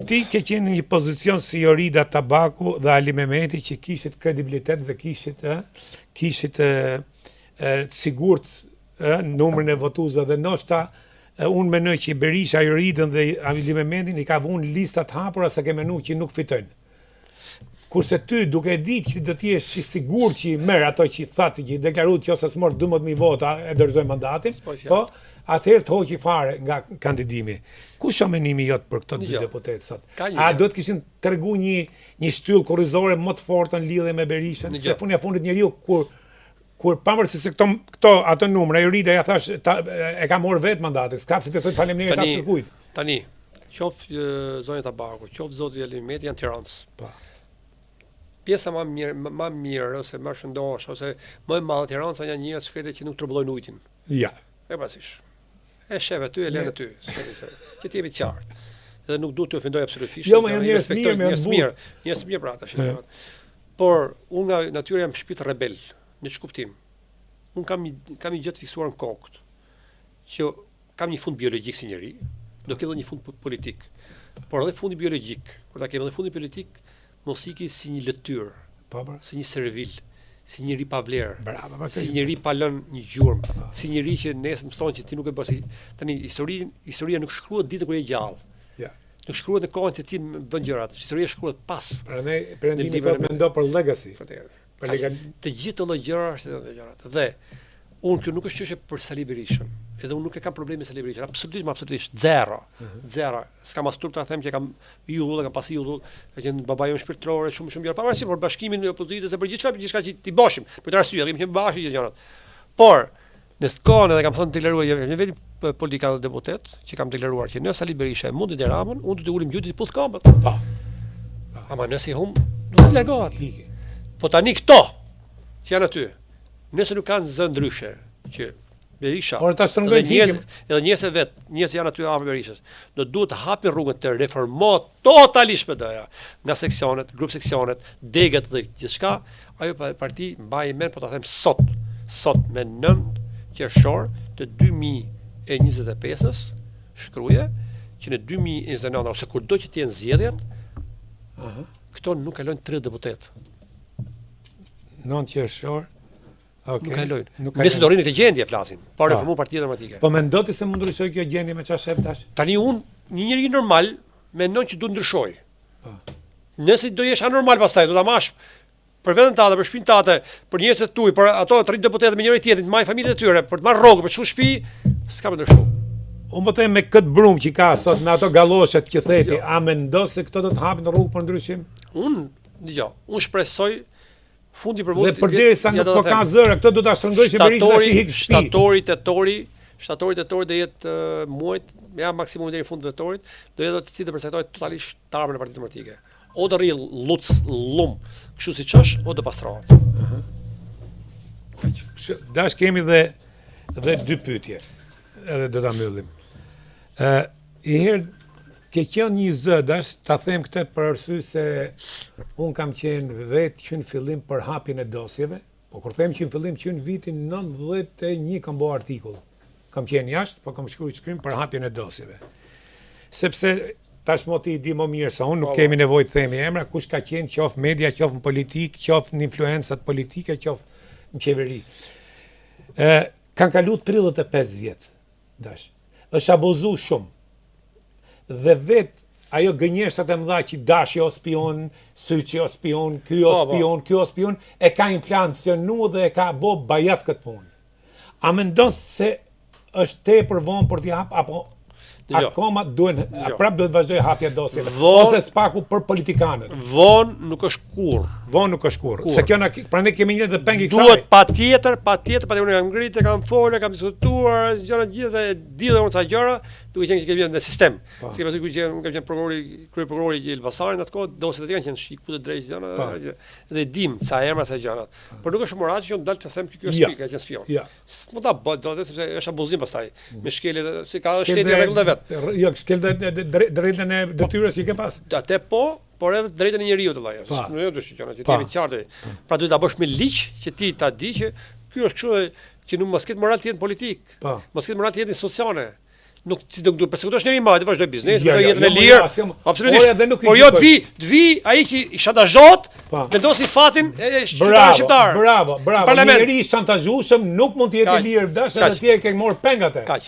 Ti ke qenë në një pozicion si Jorida Tabaku dhe Ali Mehmeti që kishit kredibilitet dhe kishit sigurt numrin e votuesve dhe ndoshta unë menoj që Berisha, Joridën dhe Ali Mehmetin i ka vënë listat hapura se ke menuar që nuk fitojnë. Kurse ty duke ditë që do të jesh i sigurt që i merr ato që i thatë që i deklaruat që ose s'mor 12.000 vota e dorëzoj mandatin, po atëherë të hoqi fare nga kandidimi. Ku është menimi jot për këto dy deputet sot? A do të kishin tregu një shtyllë kurrizore më të fortë në lidhje me Berishën? Se fundi fundit njeriu kur pavarësisht se këto ato numra Jorida ja thash e ka marrë vetë mandatin, s'ka pse të thoj faleminderit as kërkujt. Tani, qoftë zonja Tabaku, qoftë zoti Ali Mehmeti janë Tiranës. Po. Pjesa më mirë ose më shëndosh ose më e madhe Tiranës janë njerëz shkretë që nuk trembëllojnë ujin. Ja. E pasish. E shef aty e lën aty, që ti jemi të qartë. Dhe nuk duhet të ofendoj absolutisht. Jo, më janë njerëz mirë, njerëz mirë pra tash. Por unë nga natyra jam shpirt rebel, në ç'kuptim. Unë kam një gjë të fiksuar në kokë, që kam një fund biologjik si njeri, do ke edhe një fund politik. Por edhe fundi biologjik, kur ta kem edhe fundin politik, mos iki si një lëtyr, si një servil, si njëri pa vlerë, si njëri pa lënë një gjurmë, si njëri që nesër mëson që ti nuk e bën. Tani historia nuk shkruhet ditën kur je gjallë. Nuk shkruhet në kohën që ti bën gjërat. Historia shkruhet pas. Prandaj perëndimi po mendo për legacy. Të gjithë ato gjërat. Dhe unë kjo nuk është çështje për Sali Berishën. Edhe unë nuk e kam probleme me Sali Berishën. Absolutisht zero. S'kam as turp ta them që kam yllull, kam pasi yllull, ka qenë babai im shpirtëror, shumë gjëra. Pavarësisht për bashkimin e opozitës e për gjithçka që ti bashkim. Për të arsye, kemi qenë bashkë gjithë gjërat. Por në kohën edhe kam thënë deklaruar vetëm politika dhe deputet, që kam deklaruar që nëse Sali Berisha e mundi të Ramën, unë do të ulim gjytit puth këmbët. Po. Ama nëse hum, do të largohet. Po tani këto që janë aty, nëse nuk kanë zë ndryshe që Berisha edhe njerëz vet, njerëz janë aty afër Berishës, do duhet të hapin rrugën të reformohet totalisht PD-ja, nga seksionet, grup seksionet, degët dhe gjithçka, ajo parti mbaj mend po ta them sot me 9 qershor të 2025-s shkruaje që në 2029 ose kurdo që të jenë zgjedhjet, këto nuk kalojnë 30 deputet. 9 qershor. Nuk kalojnë. Nëse do rrinë këtë gjendje flasim, pa reformuar Partinë Demokratike. Po mendoj se mund të ndryshoj kjo gjendje me çfarë shef tash? Tani unë, një njeri normal, mendon që duhet ndryshoj. Nëse do jesh anormal pastaj, do ta mash për veten tënde, për shtëpinë tënde, për njerëzit tuaj, për ato 3 deputetë me njëri tjetrin, të marrin familjet e tyre, për të marrë rrogë, për të shkuar në shtëpi, s'ka më ndryshuar. Unë po them me këtë brum që ka sot me ato galloshet që theti, a mendon se këto do të hapin rrugë për ndryshim? Unë shpresoj fundi për dhe përderisa nuk po ka zëra, këto do ta shtrëngojë Berisha tash i hik shtëpi. Shtatori tetori do jetë muajt, ja maksimumi deri në fund të tetorit, do jetë të cilë të përcaktohet totalisht të armën e Partisë Demokratike. O do rri llum, kështu siç është, o do pastrohet. Dash kemi dhe 2 pyetje. Edhe do ta mbyllim. I herë ke qenë një zë, dash ta them këtë për arsye se un kam qenë vetë që në fillim për hapjen e dosjeve, po kur them që në fillim që në vitin 91 kam bërë artikull. Kam qenë jashtë, po kam shkruar shkrim për hapjen e dosjeve. Sepse tashmë ti di më mirë se unë, nuk kemi nevojë të themi emra, kush ka qenë qoftë media, qoftë në politikë, qoftë në influencat politike, qoftë në qeveri. Kanë kaluar 35 vjet, dash. Është abuzu shumë. Dhe vetë ajo gënjeshtat e mëdha që dashi o spion, syçi o spion, ky o spion, e ka inflacionu dhe e ka bë bajat këtë punë. A mendon se është tepër vonë për t'i hap apo akoma prap duhet vazhdoj hapja dosjeve ose spaku për politikanët? Vonë nuk është kurrë. Se kjo prandaj kemi një dhe pengi kësaj. Duhet patjetër, unë kam ngritë, kam folë, kam diskutuar gjëra gjithë dhe di dhe unë ca gjëra, duke qenë që kemi në sistem. Si pasi kur kam qenë kryeprokurori i Elbasanit atë kohë, dosjet e tjera kanë shik putë drejt gjëra dhe dim ca emra sa gjërat. Por nuk është morat që unë dal të them që ky është ka qenë spion. S'mund ta bëj dot sepse është abuzim pastaj me shkelje si ka shteti rregull vet. Jo, shkel drejtën e detyrës që ke pas. Atë por edhe drejtën e njeriu të vllai. Nuk do të shqyrojë që ti jemi të qartë. Pra duhet ta bësh me ligj që ti ta di që ky është kështu që nuk mos ketë moral të jetë politik. Mos ketë moral të jetë institucione. Nuk ti do të përsekutosh njëri më, të vazhdoj biznesin, Ja, vazhdoj ja, jetën e jo, lirë. jo, jo. Absolutisht. Ora, dhe nuk i Por jo gjykoj. të vi ai që i shantazhot, Pa. vendosi fatin e Bravo, shqiptar. bravo, bravo. Parlament. Njeri i shantazhueshëm nuk mund të jetë Kaq, i lirë dash kaq. edhe ti e ke marr pengate. Kaq.